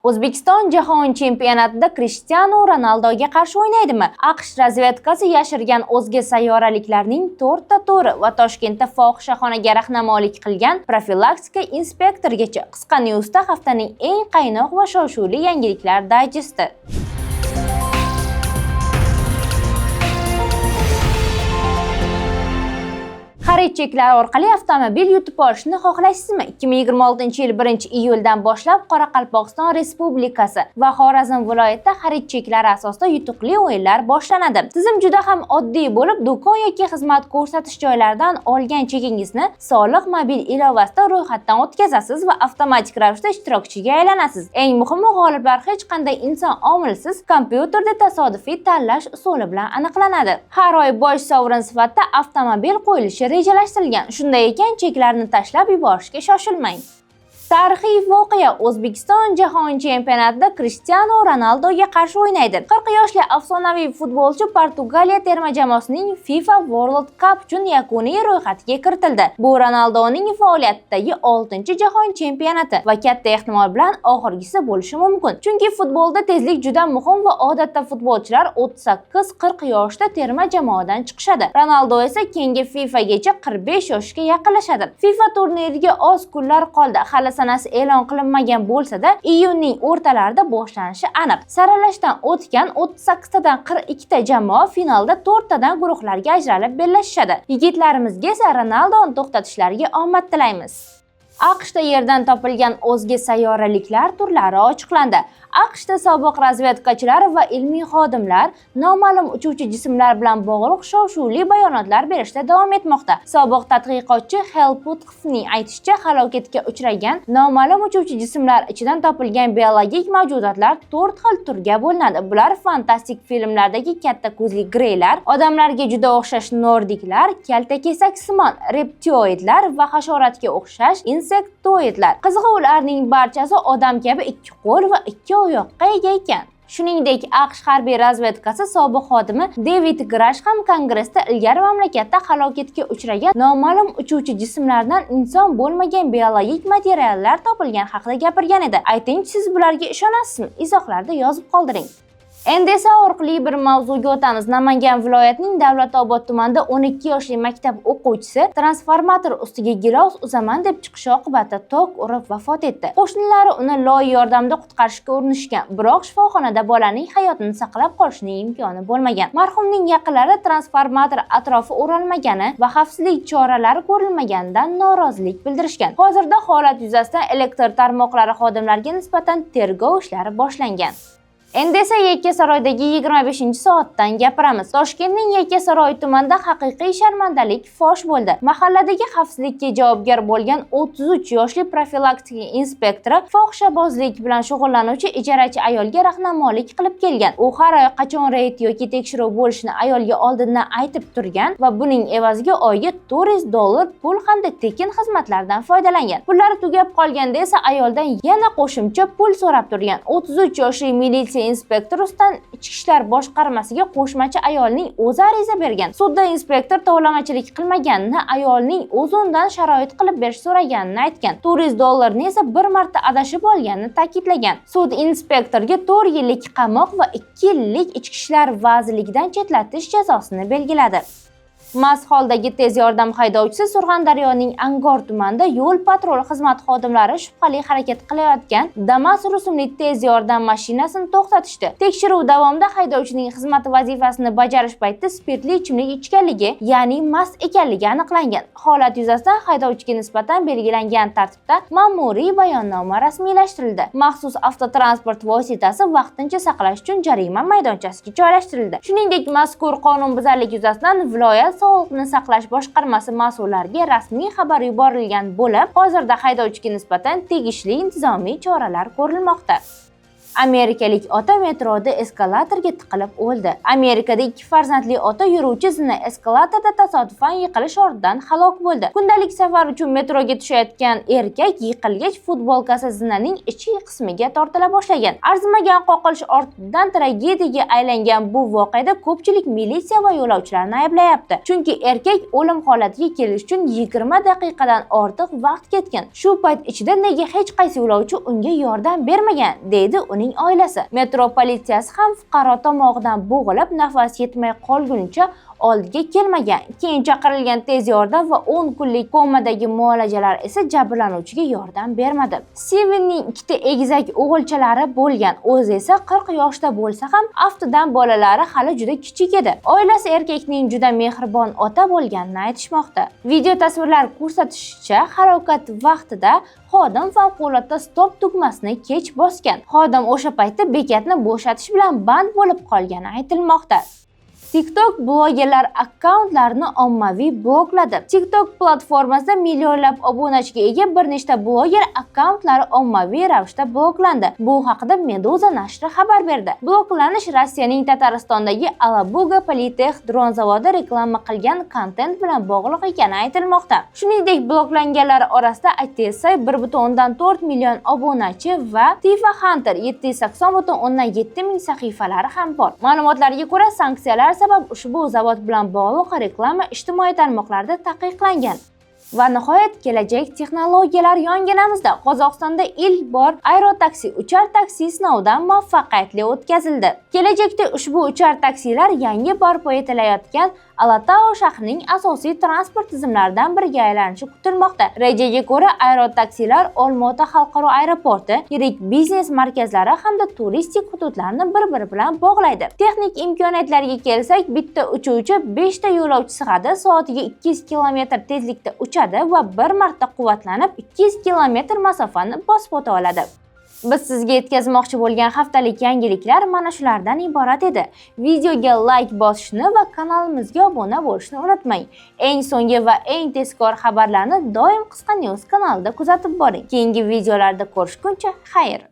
O'zbekiston jahon chempionatida Krishtianu Ronaldoga qarshi o'ynaydimi? AQSh razvedkasi yashirgan o'zga sayyoraliklarning 4 ta turi va Toshkentda fohishaxonaga rahnamolik qilgan profilaktika inspektorigacha. Qisqa News'da haftaning eng qaynoq va shov-shuvli yangiliklar dayjesti. Xarid cheklari orqali avtomobil yutib olishni xohlaysizmi? 2026-yil 1-iyuldan boshlab Qoraqalpog'iston Respublikasi va Xorazm viloyatida xarid cheklari asosida yutuqli o'yinlar boshlanadi. Tizim juda ham oddiy bo'lib, do'kon yoki xizmat ko'rsatish joylaridan olgan chekingizni soliq mobil ilovasida ro'yxatdan o'tkazasiz va avtomatik ravishda ishtirokchiga aylanasiz. Eng muhimi, g'oliblar hech qanday inson omilsiz kompyuterda tasodifiy tanlash usuli bilan aniqlanadi. Har oy bosh sovrin sifatida avtomobil qo'yilishi rejalashtirilgan. Shunday ekan, cheklarni tashlab yuborishga shoshilmang. Tarixiy voqea: O'zbekiston jahon chempionatida Krishtianu Ronaldoga qarshi o'ynaydi. 40 yoshli afsonaviy futbolchi Portugaliya terma jamoasining FIFA World Cup uchun yakuniy ro'yxatiga kiritildi. Bu Ronaldoning faoliyatidagi 6-jahon chempionati va katta ehtimol bilan oxirgisi bo'lishi mumkin. Chunki futbolda tezlik juda muhim va odatda futbolchilar 38-40 yoshda terma jamoadan chiqishadi. Ronaldo esa keyingi FIFAgacha 45 yoshga yaqinlashadi. FIFA turniriga oz kunlar qoldi. Hali sanasi e'lon qilinmagan bo'lsa-da, iyunning o'rtalarida boshlanishi aniq. Saralashdan o'tgan 38 tadan 42 ta jamoa finalda 4 tadan guruhlarga ajralib bellashishadi. Yigitlarimizga esa Ronaldoni to'xtatishlariga omad tilaymiz. AQShda yerdan topilgan o'zga sayyoraliklar turlari ochiqlandi. AQShda sobiq razvedkachilar va ilmiy xodimlar noma'lum uchuvchi jismlar bilan bog'liq shov-shuvli bayonotlar berishda davom etmoqda. Sobiq tadqiqotchi Hel Putxovning aytishicha, halokatga uchragan noma'lum uchuvchi jismlar ichidan topilgan biologik mavjudotlar 4 xil turga bo'linadi. Bular fantastik filmlardagi katta ko'zli greylar, odamlarga juda o'xshash nordiklar, kaltakesak-simon reptioidlar va hasharotga o'xshash insektoidlar. Qizig'i, ularning barchasi odam kabi 2 qo'l va 2 oyoqqa ega ekan. Shuningdek, AQSh harbiy razvedkasi sobiq xodimi David Grash ham Kongressda ilgari mamlakatda halokatga uchragan noma'lum uchuvchi jismlardan inson bo'lmagan biologik materiallar topilgani haqida gapirgan edi. Ayting, siz bularga ishonasizmi? Izohlarda yozib qoldiring. Endi esa orqali bir mavzuga o'tamiz. Namangan viloyatining Davlatobod tumanida 12 yoshli maktab o'quvchisi transformator ustiga gilos uzaman deb chiqishi oqibatida tok urib vafot etdi. Qo'shnilari uni loy yordamida qutqarishga urinishgan, biroq shifoxonada bolaning hayotini saqlab qolishning imkoni bo'lmagan. Marhumning yaqinlari transformator atrofi o'ralmagani va xavfsizlik choralari ko'rilmaganidan norozilik bildirishgan. Hozirda holat yuzasidan elektr tarmoqlari xodimlariga nisbatan tergov ishlari boshlangan. Endi esa Yakkasaroydagi 25-soatdan gapiramiz. Toshkentning Yakkasaroy tumanida haqiqiy sharmandalik fosh bo'ldi. Mahalladagi xavfsizlikka javobgar bo'lgan 33 yoshli profilaktika inspektori fohishabozlik bilan shug'ullanuvchi ijarachi ayolga rahnamolik qilib kelgan. U har oy qachon reyd yoki tekshiruv bo'lishini ayolga oldindan aytib turgan va buning evaziga oyiga $400 pul hamda tekin xizmatlardan foydalangan. Pullari tugab qolganda esa ayoldan yana qo'shimcha pul so'rab turgan. 33 yoshli militsiya inspektor ustidan Ichki ishlar boshqarmasiga qo'shmachi ayolning o'zi ariza bergan. Sudda inspektor tovlamachilik qilmaganini, ayolning o'zi undan sharoit qilib berish so'raganini aytgan. $400 ni esa bir marta adashib olganini ta'kidlagan. Sud inspektorga 4 yillik qamoq va 2 yillik Ichki ishlar vazirligidan chetlatish jazosini belgiladi. Mast holdagi tez yordam haydovchisi Surxondaryoning Angor tumanida yo'l patrul xizmat xodimlari shubhali harakat qilayotgan Damas rusumli tez yordam mashinasini to'xtatishdi. Tekshiruv davomida haydovchining xizmat vazifasini bajarish paytida spirtli ichimlik ichganligi, ya'ni mast ekanligi aniqlangan. Holat yuzasidan haydovchiga nisbatan belgilangan tartibda ma'muriy bayonnoma rasmiylashtirildi. Maxsus avtotransport vositasi vaqtincha saqlash uchun jarima maydonchasiga joylashtirildi. Shuningdek, mazkur qonunbuzarlik yuzasidan viloyat Sog'liqni saqlash boshqarmasi mas'ullariga rasmiy xabar yuborilgan bo'lib, hozirda haydovchiga nisbatan tegishli intizomiy choralar ko'rilmoqda. Amerikalik ota metroda eskalatorga tiqilib o'ldi. Amerikada 2 farzandli ota yo'lovchi zina eskalatorda tasodifan yiqilish ortidan halok bo'ldi. Kundalik safar uchun metroga tushayotgan erkak yiqilgach, futbolkasi zinaning ichki qismiga tortila boshlagan. Arzimagan qoqilish ortidan tragediyaga aylangan bu voqeada ko'pchilik militsiya va yo'lovchilarni ayblayapti. Chunki erkak o'lim holatiga kelish uchun 20 daqiqadan ortiq vaqt ketgan. Shu payt ichida nega hech qaysi yo'lovchi unga yordam bermagan, deydi uning oilasi. Metro politsiyasi ham fuqaro tomog'idan bo'g'ilib, nafas yetmay qolgunicha oldiga kelmagan. Keyin chaqirilgan tez yordam va 10 kunlik komadagi muolajalar esa jabrlanuvchiga yordam bermadi. Stevenning 2 egizak o'g'ilchalari bo'lgan, o'zi esa 40 yoshda bo'lsa ham aftidan bolalari hali juda kichik edi. Oilasi erkakning juda mehribon ota bo'lganini aytishmoqda. Video tasvirlar ko'rsatishicha, halokat vaqtida xodim favqulodda stop tugmasini kech bosgan. Xodim o'sha paytda bekatni bo'shatish bilan band bo'lib qolgani aytilmoqda. TikTok blogerlar akkauntlarini ommaviy blokladi. TikTok platformasida millionlab obunachiga ega bir nechta bloger akkauntlari ommaviy ravishda bloklandi. Bu haqida Meduza nashri xabar berdi. Bloklanish Rossiyaning Tataristondagi Alabuga Politex dron zavodi reklama qilgan kontent bilan bog'liq ekani aytilmoqda. Shuningdek, bloklanganlar orasida Atesay 1.4 million obunachi va Tifa Hunter 780.7 ming sahifalari ham bor. Ma'lumotlarga ko'ra, sanksiyalar sabab ushbu zavod bilan bog'liq reklama ijtimoiy tarmoqlarda taqiqlangan. Va nihoyat kelajak texnologiyalar yonginamizda. Qozog'istonda ilk bor aerotaksi uchar taksi sinovdan muvaffaqiyatli o'tkazildi. Kelajakda ushbu uchar taksilar yangi barpo etilayotgan Alatao shahrining asosiy transport tizimlaridan biriga aylanishi kutilmoqda. Rejaga ko'ra, aerotaksilar Olmaota xalqaro aeroporti, yirik biznes markazlari hamda turistik hududlarni bir-biri bilan bog'laydi. Texnik imkoniyatlarga kelsak, bitta uchuvchi 5 ta yo'lovchi sig'adi, soatiga 200 km tezlikda uchadi va bir marta quvvatlanib 200 km masofani bosib o'ta oladi. Biz sizga yetkazmoqchi bo'lgan haftalik yangiliklar mana shulardan iborat edi. Videoga like bosishni va kanalimizga obuna bo'lishni unutmang. Eng so'nggi va eng tezkor xabarlarni doim Qisqa News kanalida kuzatib boring. Keyingi videolarda ko'rishguncha xayr.